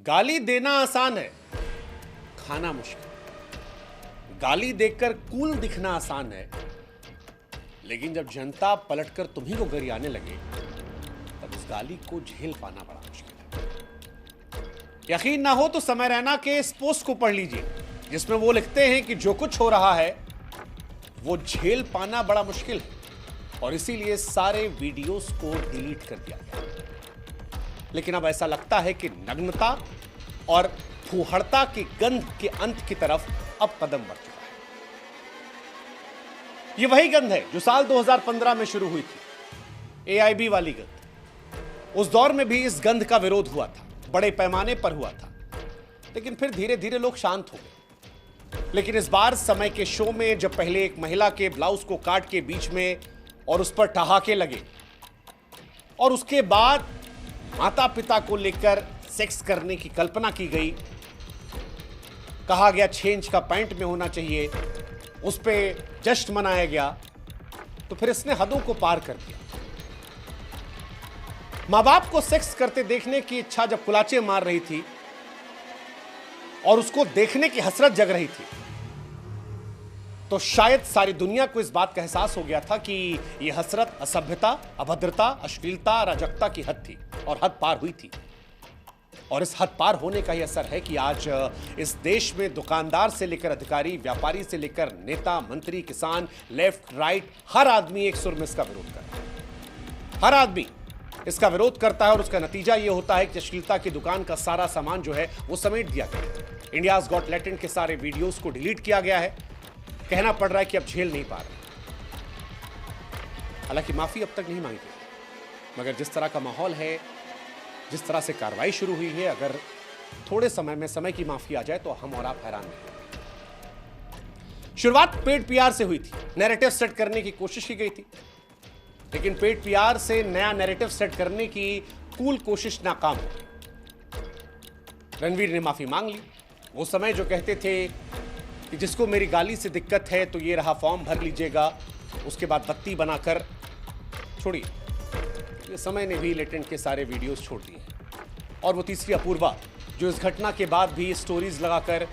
गाली देना आसान है, खाना मुश्किल। गाली देकर कूल दिखना आसान है, लेकिन जब जनता पलटकर तुम्ही को गरियाने लगे तब उस गाली को झेल पाना बड़ा मुश्किल है। यकीन ना हो तो समय रैना के इस पोस्ट को पढ़ लीजिए, जिसमें वो लिखते हैं कि जो कुछ हो रहा है वो झेल पाना बड़ा मुश्किल है और इसीलिए सारे वीडियोस को डिलीट कर दिया गया। लेकिन अब ऐसा लगता है कि नग्नता और फूहड़ता की गंध के अंत की तरफ अब कदम बढ़ चुका है। यह वही गंध है जो साल 2015 में शुरू हुई थी, एआईबी वाली गंध। उस दौर में भी इस गंध का विरोध हुआ था, बड़े पैमाने पर हुआ था, लेकिन फिर धीरे धीरे लोग शांत हो गए। लेकिन इस बार समय के शो में जब पहले एक महिला के ब्लाउज को काट के बीच में और उस पर ठहाके लगे और उसके बाद माता पिता को लेकर सेक्स करने की कल्पना की गई, कहा गया 6 इंच का पैंट में होना चाहिए, उस पर जश्न मनाया गया, तो फिर इसने हदों को पार कर दिया। मां बाप को सेक्स करते देखने की इच्छा जब कुलाचे मार रही थी और उसको देखने की हसरत जग रही थी, तो शायद सारी दुनिया को इस बात का एहसास हो गया था कि यह हसरत असभ्यता, अभद्रता, अश्लीलता, अराजकता की हद थी और हद पार हुई थी। और इस हद पार होने का ही असर है कि आज इस देश में दुकानदार से लेकर अधिकारी, व्यापारी से लेकर नेता, मंत्री, किसान, लेफ्ट राइट, हर आदमी एक सुर में इसका विरोध करता है। हर आदमी इसका विरोध करता है और उसका नतीजा यह होता है कि अश्लीलता की दुकान का सारा सामान जो है वो समेट दिया गया। इंडियाज गॉट टैलेंट के सारे वीडियोस को डिलीट किया गया है। कहना पड़ रहा है कि अब झेल नहीं पा रहे। हालांकि माफी अब तक नहीं मांगी गई, मगर जिस तरह का माहौल है, जिस तरह से कार्रवाई शुरू हुई है, अगर थोड़े समय में समय की माफी आ जाए तो हम और आप हैरान नहीं होंगे। शुरुआत पेड पीआर से हुई थी, नैरेटिव सेट करने की कोशिश की गई थी, लेकिन पेड पीआर से नया नैरेटिव सेट करने की कूल कोशिश नाकाम हो गई। रणवीर ने माफी मांग ली। वो समय जो कहते थे कि जिसको मेरी गाली से दिक्कत है तो ये रहा फॉर्म भर लीजिएगा, उसके बाद बत्ती बनाकर छोड़िए, ये समय ने भी लेटेंट के सारे वीडियोस छोड़ दिए। और वो तीसरी अपूर्वा जो इस घटना के बाद भी स्टोरीज लगाकर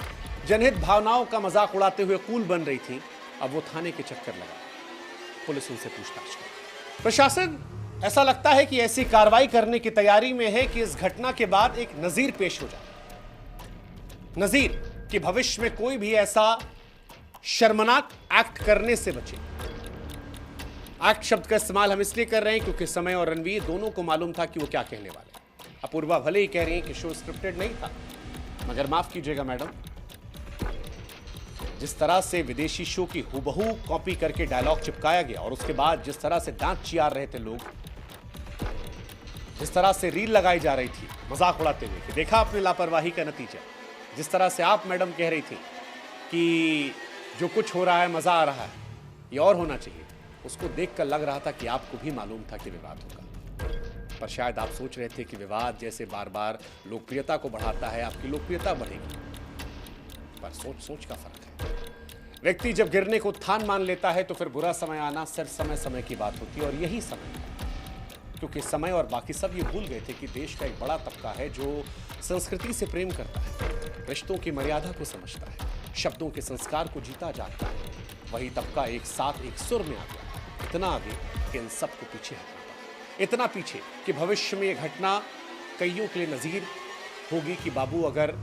जनहित भावनाओं का मजाक उड़ाते हुए कूल बन रही थी, अब वो थाने के चक्कर लगा, पुलिस उनसे पूछताछ कर। प्रशासन ऐसा लगता है कि ऐसी कार्रवाई करने की तैयारी में है कि इस घटना के बाद एक नजीर पेश हो जाए। नजीर कि भविष्य में कोई भी ऐसा शर्मनाक एक्ट करने से बचे। एक्ट शब्द का इस्तेमाल हम इसलिए कर रहे हैं क्योंकि समय और रणवीर दोनों को मालूम था कि वो क्या कहने वाले। अपूर्वा भले ही कह रही हैं कि शो स्क्रिप्टेड नहीं था, मगर माफ कीजिएगा मैडम, जिस तरह से विदेशी शो की हूबहू कॉपी करके डायलॉग चिपकाया गया और उसके बाद जिस तरह से दांत चियार रहे थे लोग, जिस तरह से रील लगाई जा रही थी मजाक उड़ाते हुए कि देखा अपनी लापरवाही का नतीजा, जिस तरह से आप मैडम कह रही थी कि जो कुछ हो रहा है मजा आ रहा है, ये और होना चाहिए, उसको देखकर लग रहा था कि आपको भी मालूम था कि विवाद होगा। पर शायद आप सोच रहे थे कि विवाद जैसे बार बार लोकप्रियता को बढ़ाता है, आपकी लोकप्रियता बढ़ेगी। पर सोच सोच का फर्क है। व्यक्ति जब गिरने को उत्थान मान लेता है तो फिर बुरा समय आना सिर्फ समय समय की बात होती है। और यही समय है, क्योंकि समय और बाकी सब ये भूल गए थे कि देश का एक बड़ा तबका है जो संस्कृति से प्रेम करता है, रिश्तों की मर्यादा को समझता है, शब्दों के संस्कार को जीता जाता है। वही तबका एक साथ एक सुर में आ गया, इतना आगे कि इन सबको पीछे हटना पड़ा। इतना पीछे कि भविष्य में यह घटना कईयों के लिए नजीर होगी कि बाबू अगर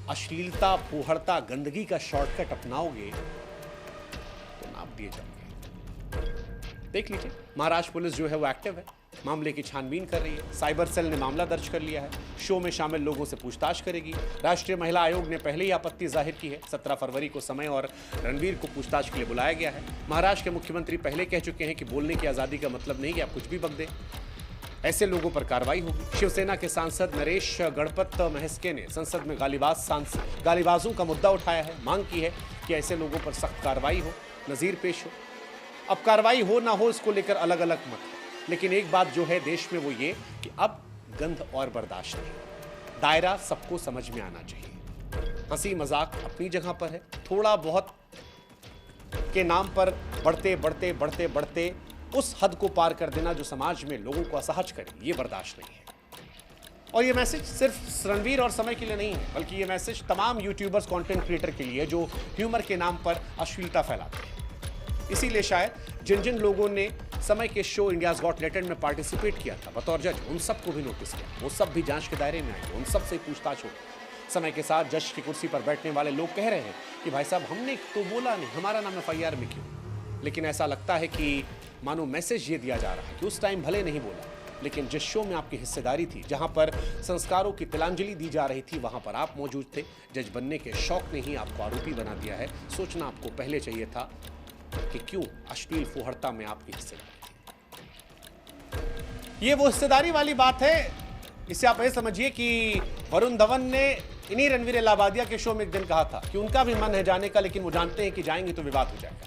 अश्लीलता, फूहड़ता, गंदगी का शॉर्टकट अपनाओगे तो नाप दिए जाओगे। देख लीजिए, महाराष्ट्र पुलिस जो है वो एक्टिव है, मामले की छानबीन कर रही है। साइबर सेल ने मामला दर्ज कर लिया है, शो में शामिल लोगों से पूछताछ करेगी। राष्ट्रीय महिला आयोग ने पहले ही आपत्ति जाहिर की है। 17 फरवरी को समय और रणवीर को पूछताछ के लिए बुलाया गया है। महाराष्ट्र के मुख्यमंत्री पहले कह चुके हैं कि बोलने की आज़ादी का मतलब नहीं कि आप कुछ भी बक दें, ऐसे लोगों पर कार्रवाई होगी। शिवसेना के सांसद नरेश गणपत महस्के ने संसद में गालीबाजों का मुद्दा उठाया है, मांग की है कि ऐसे लोगों पर सख्त कार्रवाई हो, नजीर पेश हो। अब कार्रवाई हो ना हो इसको लेकर अलग अलग मत है, लेकिन एक बात जो है देश में वो ये कि अब गंध और बर्दाश्त नहीं, दायरा सबको समझ में आना चाहिए। हंसी मजाक अपनी जगह पर है, थोड़ा बहुत के नाम पर बढ़ते बढ़ते बढ़ते बढ़ते उस हद को पार कर देना जो समाज में लोगों को असहज करे, ये बर्दाश्त नहीं है। और ये मैसेज सिर्फ रणवीर और समय के लिए नहीं है, बल्कि ये मैसेज तमाम यूट्यूबर्स, कंटेंट क्रिएटर के लिए जो ह्यूमर के नाम पर अश्लीलता फैलाते हैं। इसीलिए शायद जिन जिन लोगों ने समय के शो इंडियाज गॉट टैलेंट में पार्टिसिपेट किया था बतौर जज, उन सबको भी नोटिस किया। वो सब भी जांच के दायरे में आए, उन सब से पूछताछ हो। समय के साथ जज की कुर्सी पर बैठने वाले लोग कह रहे हैं कि भाई साहब हमने तो बोला नहीं, हमारा नाम FIR में क्यों? लेकिन ऐसा लगता है कि मानो मैसेज ये दिया जा रहा है कि उस टाइम भले नहीं बोला, लेकिन जिस शो में आपकी हिस्सेदारी थी, जहां पर संस्कारों की तिलांजलि दी जा रही थी, वहां पर आप मौजूद थे। जज बनने के शौक ने ही आपको आरोपी बना दिया है। सोचना आपको पहले चाहिए था कि क्यों अश्लील फुहड़ता में आपकी हिस्सेदारी थी। ये वो हिस्सेदारी वाली बात है। इससे आप ये समझिए कि वरुण धवन ने इन्हीं रणवीर इलाहाबादिया के शो में एक दिन कहा था कि उनका भी मन है जाने का, लेकिन वो जानते हैं कि जाएंगे तो विवाद हो जाएगा।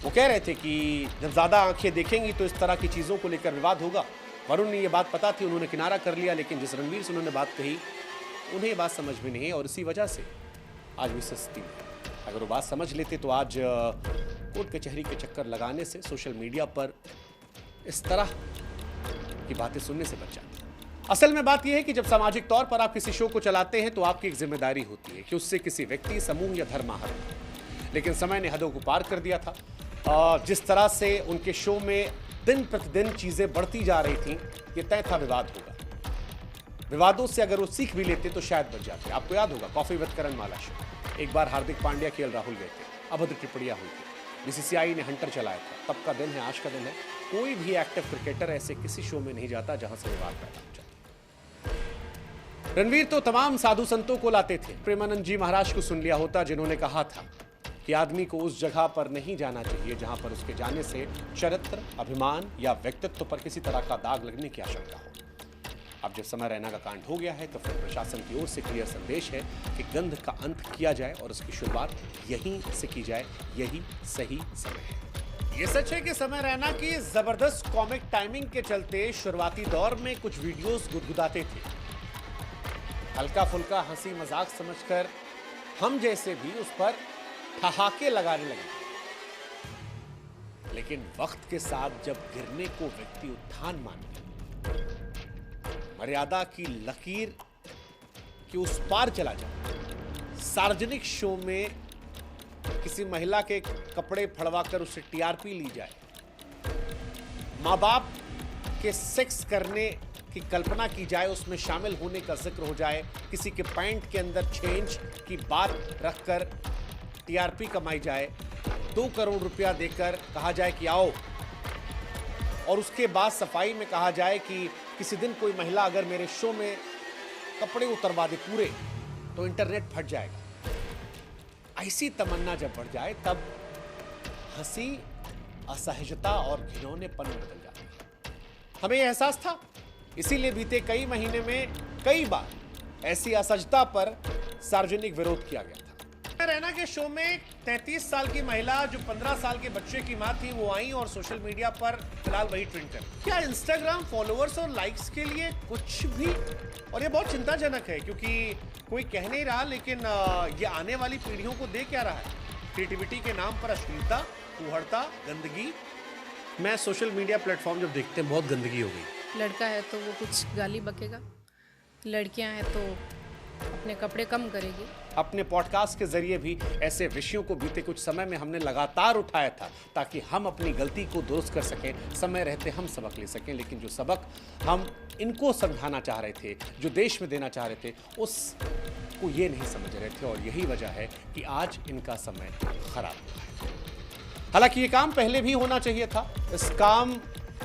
वो कह रहे थे कि जब ज्यादा आंखें देखेंगी तो इस तरह की चीजों को लेकर विवाद होगा। वरुण ने ये बात पता थी, उन्होंने किनारा कर लिया, लेकिन जिस रणवीर से उन्होंने बात कही उन्हें ये बात समझ में नहीं है और इसी वजह से आज भी सस्ती है। अगर वो बात समझ लेते तो आज कोर्ट कचहरी के चक्कर लगाने से, सोशल मीडिया पर इस तरह की बातें सुनने से बच जाते। असल में बात यह है कि जब सामाजिक तौर पर आप किसी शो को चलाते हैं तो आपकी एक जिम्मेदारी होती है कि उससे किसी व्यक्ति, समूह या धर्म आहत हो। लेकिन समय ने हदों को पार कर दिया था। जिस तरह से उनके शो में दिन प्रतिदिन चीजें बढ़ती जा रही थी, ये तय था विवाद होगा। विवादों से अगर वो सीख भी लेते तो शायद बच जाते। आपको याद होगा कॉफी विद करणमाला शो, एक बार हार्दिक पांड्या, KL राहुल गए थे, अभद्र टिप्पणियां हुई थी, BCCI ने हंटर चलाया था। तब का दिन है, आज का दिन है। कोई भी एक्टिव क्रिकेटर ऐसे किसी शो में नहीं जाता जहां से विवाद पैदा हो जाए। रणवीर तो तमाम साधु संतों को लाते थे। प्रेमानंद जी महाराज को सुन लिया होता, जिन्होंने कहा था कि आदमी को उस जगह पर नहीं जाना चाहिए जहां पर उसके जाने से चरित्र, अभिमान या व्यक्तित्व पर किसी तरह का दाग लगने की आशंका हो। अब जब समय रैना का कांड हो गया है तो फिर प्रशासन की ओर से क्लियर संदेश है कि गंध का अंत किया जाए और उसकी शुरुआत यहीं से की जाए। यही सही समय है। ये सच है कि समय रैना की जबरदस्त कॉमिक टाइमिंग के चलते शुरुआती दौर में कुछ वीडियोस गुदगुदाते थे। हल्का फुल्का हंसी मजाक समझकर हम जैसे भी उस पर ठहाके लगाने लगे। लेकिन वक्त के साथ जब गिरने को व्यक्ति उत्थान माने, मर्यादा की लकीर के उस पार चला जाए, सार्वजनिक शो में किसी महिला के कपड़े फड़वाकर उससे TRP ली जाए, माँ बाप के सेक्स करने की कल्पना की जाए, उसमें शामिल होने का जिक्र हो जाए, किसी के पैंट के अंदर 6 इंच की बात रखकर TRP कमाई जाए, 2 करोड़ रुपया देकर कहा जाए कि आओ, और उसके बाद सफाई में कहा जाए कि किसी दिन कोई महिला अगर मेरे शो में कपड़े उतरवा दे पूरे तो इंटरनेट फट जाएगा। ऐसी तमन्ना जब बढ़ जाए तब हंसी असहजता और घिनौनेपन में बदल जाती है। हमें यह एहसास था, इसीलिए बीते कई महीने में कई बार ऐसी असहजता पर सार्वजनिक विरोध किया गया था। रैना के शो में 33 साल की महिला जो 15 साल के बच्चे की मां थी वो आई और सोशल मीडिया पर फिलहाल वही ट्रेंड कर। क्या इंस्टाग्राम फॉलोअर्स और लाइक्स के लिए कुछ भी? और ये बहुत चिंताजनक है क्योंकि कोई कह नहीं रहा, लेकिन ये आने वाली पीढ़ियों को दे क्या रहा है? क्रिएटिविटी के नाम पर अश्लीलता, फुहड़ता, गंदगी। मैं सोशल मीडिया प्लेटफॉर्म जब देखते हैं बहुत गंदगी हो गई। लड़का है तो वो कुछ गाली बकेगा, लड़कियां हैं तो अपने कपड़े कम करेगी। अपने पॉडकास्ट के जरिए भी ऐसे विषयों को बीते कुछ समय में हमने लगातार उठाया था ताकि हम अपनी गलती को दुरुस्त कर सकें, समय रहते हम सबक ले सकें। लेकिन जो सबक हम इनको समझाना चाह रहे थे, जो देश में देना चाह रहे थे, उसको ये नहीं समझ रहे थे और यही वजह है कि आज इनका समय खराब हुआ है। हालांकि ये काम पहले भी होना चाहिए था। इस काम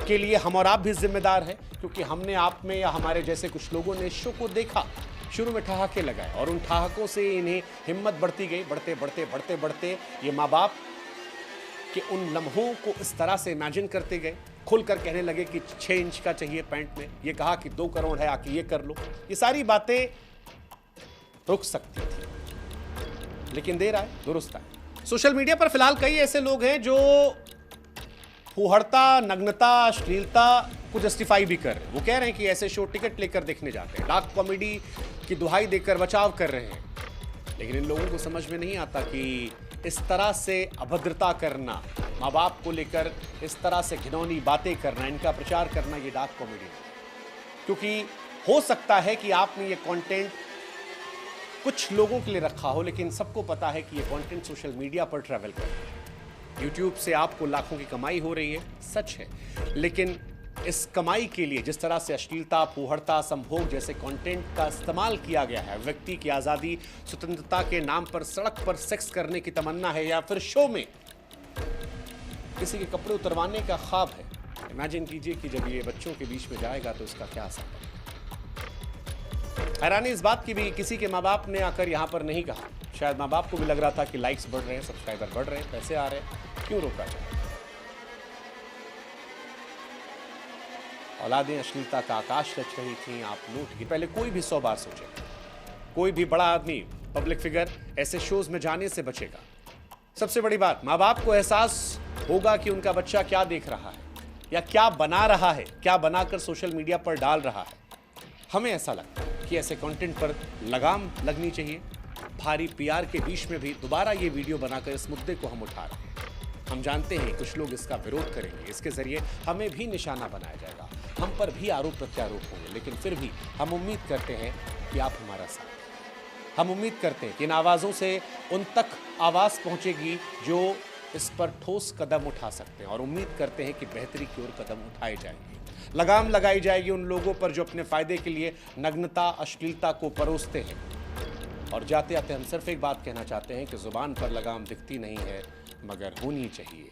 के लिए हम और आप भी जिम्मेदार हैं क्योंकि हमने आप में या हमारे जैसे कुछ लोगों ने इस शो को देखा, शुरू में ठहाके लगाए और उन ठहाकों से इन्हें हिम्मत बढ़ती गई। बढ़ते बढ़ते ये माँ बाप के उन लम्हों को इस तरह से इमेजिन करते गए, खुलकर कहने लगे कि 6 इंच का चाहिए पैंट में, ये कहा कि 2 करोड़ है आके ये कर लो। ये सारी बातें रुक सकती थी लेकिन देर आए दुरुस्त आए। सोशल मीडिया पर फिलहाल कई ऐसे लोग हैं जो फुहड़ता, नग्नता, अश्लीलता को जस्टिफाई भी कर रहे हैं। वो कह रहे हैं कि ऐसे शो टिकट लेकर देखने जाते हैं, डार्क कॉमेडी की दुहाई देकर बचाव कर रहे हैं। लेकिन इन लोगों को समझ में नहीं आता कि इस तरह से अभद्रता करना, माँ बाप को लेकर इस तरह से घिनौनी बातें करना, इनका प्रचार करना, ये डार्क कॉमेडी नहीं। क्योंकि हो सकता है कि आपने ये कंटेंट कुछ लोगों के लिए रखा हो, लेकिन सबको पता है कि ये कंटेंट सोशल मीडिया पर ट्रैवल कर रहा है। यूट्यूब से आपको लाखों की कमाई हो रही है, सच है, लेकिन इस कमाई के लिए जिस तरह से अश्लीलता, फूहड़ता, संभोग जैसे कंटेंट का इस्तेमाल किया गया है, व्यक्ति की आज़ादी, स्वतंत्रता के नाम पर सड़क पर सेक्स करने की तमन्ना है, या फिर शो में किसी के कपड़े उतरवाने का ख्वाब है। इमेजिन कीजिए कि जब ये बच्चों के बीच में जाएगा तो इसका क्या असर है। हैरानी इस बात की भी किसी के माँ बाप ने आकर यहाँ पर नहीं कहा। शायद माँ बाप को भी लग रहा था कि लाइक्स बढ़ रहे हैं, सब्सक्राइबर बढ़ रहे हैं, पैसे आ रहे हैं, क्यों रोका जाए। औलादें अश्लीलता का आकाश रच रही थी, आप लूट की। पहले कोई भी 100 बार सोचे, कोई भी बड़ा आदमी, पब्लिक फिगर ऐसे शोज में जाने से बचेगा। सबसे बड़ी बात, माँ बाप को एहसास होगा कि उनका बच्चा क्या देख रहा है या क्या बना रहा है, क्या बनाकर सोशल मीडिया पर डाल रहा है। हमें ऐसा लगता है कि ऐसे कंटेंट पर लगाम लगनी चाहिए। भारी पीआर के बीच में भी दोबारा ये वीडियो बनाकर इस मुद्दे को हम उठा रहे हैं। हम जानते हैं कुछ लोग इसका विरोध करेंगे, इसके जरिए हमें भी निशाना बनाया जाएगा, हम पर भी आरोप प्रत्यारोप होंगे, लेकिन फिर भी हम उम्मीद करते हैं कि आप हमारा साथ दें। हम उम्मीद करते हैं कि इन आवाज़ों से उन तक आवाज़ पहुंचेगी जो इस पर ठोस कदम उठा सकते हैं, और उम्मीद करते हैं कि बेहतरी की ओर कदम उठाए जाएंगे। लगाम लगाई जाएगी उन लोगों पर जो अपने फायदे के लिए नग्नता, अश्लीलता को परोसते हैं। और जाते जाते हम सिर्फ एक बात कहना चाहते हैं कि जुबान पर लगाम दिखती नहीं है, मगर होनी चाहिए।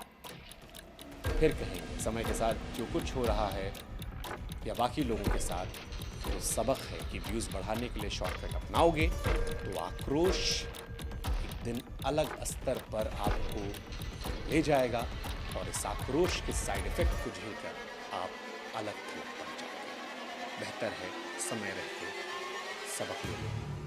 फिर कहेंगे समय के साथ जो कुछ हो रहा है या बाकी लोगों के साथ, तो सबक है कि व्यूज़ बढ़ाने के लिए शॉर्टकट अपनाओगे तो आक्रोश एक दिन अलग स्तर पर आपको ले जाएगा, और इस आक्रोश के साइड इफेक्ट को झेलकर आप अलग थलग बन जाएंगे। बेहतर है समय रहते सबक ले लो।